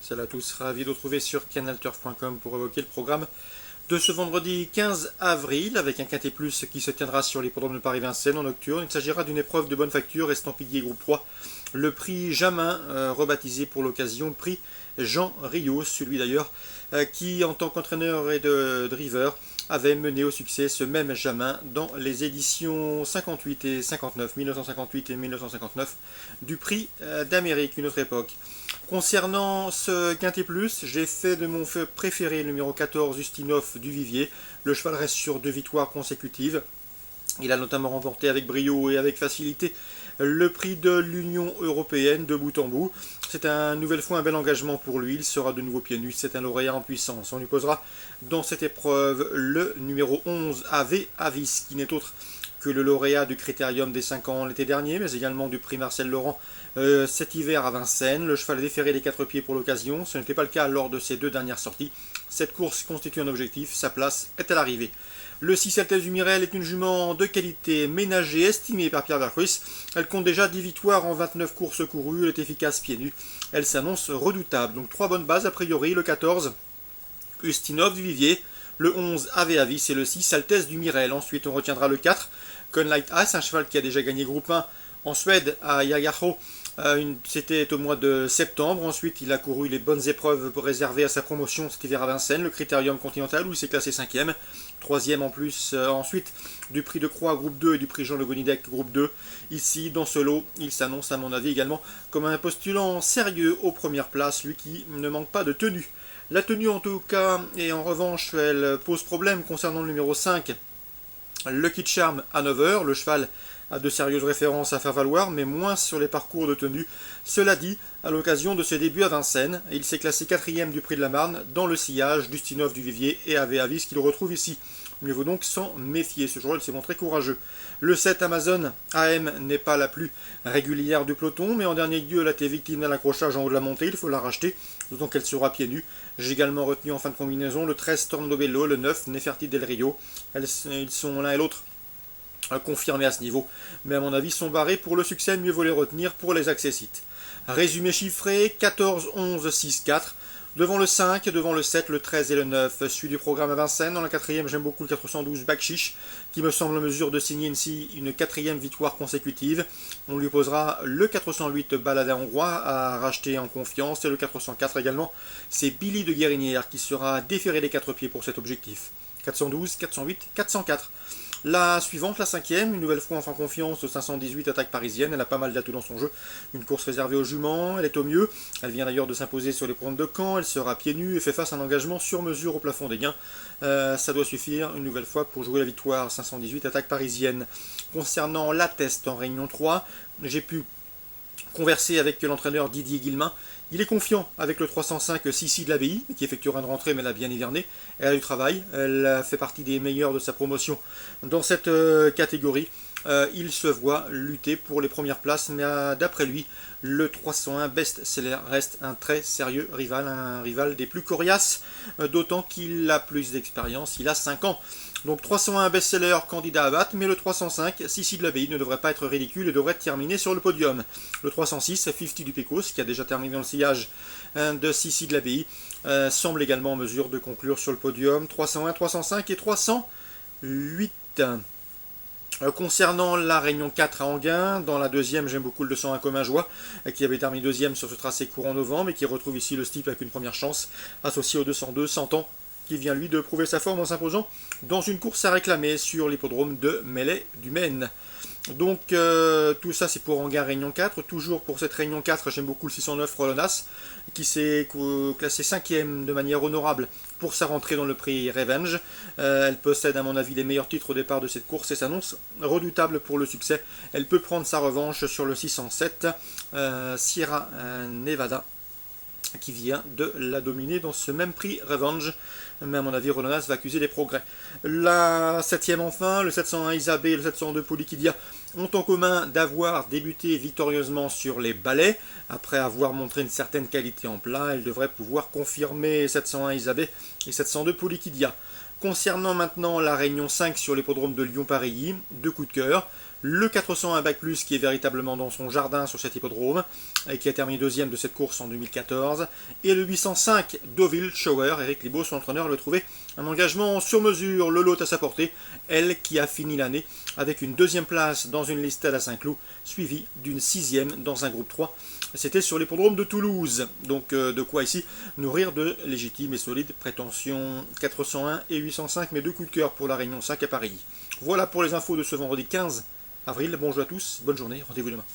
Salut à tous, ravi de vous retrouver sur canalturf.com pour évoquer le programme de ce vendredi 15 avril avec un quintet plus qui se tiendra sur l'hippodrome de Paris-Vincennes en nocturne. Il s'agira d'une épreuve de bonne facture, estampillé groupe 3. Le prix Jamin, rebaptisé pour l'occasion prix Jean Rios, celui d'ailleurs qui en tant qu'entraîneur et de driver avait mené au succès ce même Jamin dans les éditions 58 et 59, 1958 et 1959 du prix d'Amérique, une autre époque. Concernant ce Quintet Plus, j'ai fait de mon feu préféré le numéro 14, Ustinov du Vivier. Le cheval reste sur 2 victoires consécutives. Il a notamment remporté avec brio et avec facilité le prix de l'Union Européenne de bout en bout. C'est une nouvelle fois un bel engagement pour lui. Il sera de nouveau pieds nus. C'est un lauréat en puissance. On lui posera dans cette épreuve le numéro 11, AV Avis, qui n'est autre que le lauréat du Critérium des 5 ans l'été dernier, mais également du prix Marcel Laurent cet hiver à Vincennes. Le cheval a déféré les 4 pieds pour l'occasion. Ce n'était pas le cas lors de ses 2 dernières sorties. Cette course constitue un objectif. Sa place est à l'arrivée. Le 6 Altesse du Mirel est une jument de qualité ménagée, estimée par Pierre Vercruis. Elle compte déjà 10 victoires en 29 courses courues. Elle est efficace pieds nus. Elle s'annonce redoutable. Donc 3 bonnes bases a priori. Le 14, Ustinov du Vivier. Le 11, Ave Avis et le 6, Altesse du Mirel. Ensuite, on retiendra le 4, Conlight Ice, un cheval qui a déjà gagné groupe 1 en Suède à Jägersro. C'était au mois de septembre. Ensuite, il a couru les bonnes épreuves réservées à sa promotion cet hiver à Vincennes, le Critérium Continental, où il s'est classé 5e. 3e en plus, ensuite, du prix de Croix groupe 2 et du prix Jean Le Gonidec groupe 2. Ici, dans ce lot, il s'annonce, à mon avis, également comme un postulant sérieux aux premières places, lui qui ne manque pas de tenue. La tenue en tout cas, et en revanche, elle pose problème concernant le numéro 5, Lucky Charm à 9h. Le cheval a de sérieuses références à faire valoir, mais moins sur les parcours de tenue. Cela dit, à l'occasion de ses débuts à Vincennes, il s'est classé 4e du prix de la Marne dans le sillage d'Ustinov du Vivier et Ave Avis qu'il retrouve ici. Mieux vaut donc s'en méfier. Ce jour-là, il s'est montré courageux. Le 7 Amazon AM n'est pas la plus régulière du peloton, mais en dernier lieu, elle a été victime d'un accrochage en haut de la montée. Il faut la racheter, d'autant qu'elle sera pieds nus. J'ai également retenu en fin de combinaison le 13 Tornobello, le 9 Neferti del Rio. Ils sont l'un et l'autre confirmés à ce niveau, mais à mon avis sont barrés pour le succès. Mieux vaut les retenir pour les accessites. Résumé chiffré, 14, 11, 6, 4. Devant le 5, devant le 7, le 13 et le 9. Celui du programme à Vincennes. Dans la 4e, j'aime beaucoup le 412 Bakshish, qui me semble en mesure de signer ici une 4e victoire consécutive. On lui posera le 408 Baladin hongrois à racheter en confiance. Et le 404 également, c'est Billy de Guérinière qui sera déféré des 4 pieds pour cet objectif. 412, 408, 404. La suivante, la 5e, une nouvelle fois en fin confiance, 518 attaque parisienne. Elle a pas mal d'atouts dans son jeu. Une course réservée aux juments, elle est au mieux. Elle vient d'ailleurs de s'imposer sur les programmes de Caen. Elle sera pieds nus et fait face à un engagement sur mesure au plafond des gains. Ça doit suffire une nouvelle fois pour jouer la victoire. 518 attaque parisienne. Concernant la test en réunion 3, j'ai pu converser avec l'entraîneur Didier Guillemin. Il est confiant avec le 305 Sissi de l'Abbaye, qui effectuera une rentrée, mais elle a bien hiverné. Elle a du travail, elle fait partie des meilleurs de sa promotion dans cette catégorie. Il se voit lutter pour les premières places, mais d'après lui, le 301 best-seller reste un très sérieux rival, un rival des plus coriaces, d'autant qu'il a plus d'expérience, il a 5 ans. Donc 301 best-seller candidat à battre, mais le 305, Sissi de l'Abbaye, ne devrait pas être ridicule et devrait terminer sur le podium. Le 306, 50 du Pecos, qui a déjà terminé dans le sillage de Sissi de l'Abbaye, semble également en mesure de conclure sur le podium. 301, 305 et 308. Concernant la Réunion 4 à Anguin, dans la 2e, j'aime beaucoup le 201 Commun Joie, qui avait terminé 2e sur ce tracé courant novembre et qui retrouve ici le steep avec une première chance, associé au 202 100 ans, qui vient lui de prouver sa forme en s'imposant dans une course à réclamer sur l'hippodrome de Melay du Maine. Donc tout ça c'est pour Anguin Réunion 4. Toujours pour cette Réunion 4, j'aime beaucoup le 609 Rolonas, qui s'est classé 5e de manière honorable pour sa rentrée dans le prix Revenge. Elle possède à mon avis les meilleurs titres au départ de cette course et s'annonce redoutable pour le succès. Elle peut prendre sa revanche sur le 607 Sierra Nevada, qui vient de la dominer dans ce même prix Revenge. Mais à mon avis, Rolonas va accuser des progrès. La 7e enfin, le 701 Isabée et le 702 Polikidia ont en commun d'avoir débuté victorieusement sur les balais. Après avoir montré une certaine qualité en plat, elles devraient pouvoir confirmer 701 Isabée et 702 Polikidia. Concernant maintenant la Réunion 5 sur l'hippodrome de Lyon-Paris, 2 coups de cœur. Le 401 Bac Plus qui est véritablement dans son jardin sur cet hippodrome et qui a terminé deuxième de cette course en 2014. Et le 805 Deauville Shower, Eric Libaud, son entraîneur, lui a trouvé un engagement sur mesure. Le lot à sa portée, elle qui a fini l'année avec une deuxième place dans une listade à Saint-Cloud, suivie d'une 6e dans un groupe 3. C'était sur l'hippodrome de Toulouse. Donc de quoi ici nourrir de légitimes et solides prétentions. 401 et 805, mes 2 coups de cœur pour la Réunion 5 à Paris. Voilà pour les infos de ce vendredi 15 avril. Bonjour à tous, bonne journée, rendez-vous demain.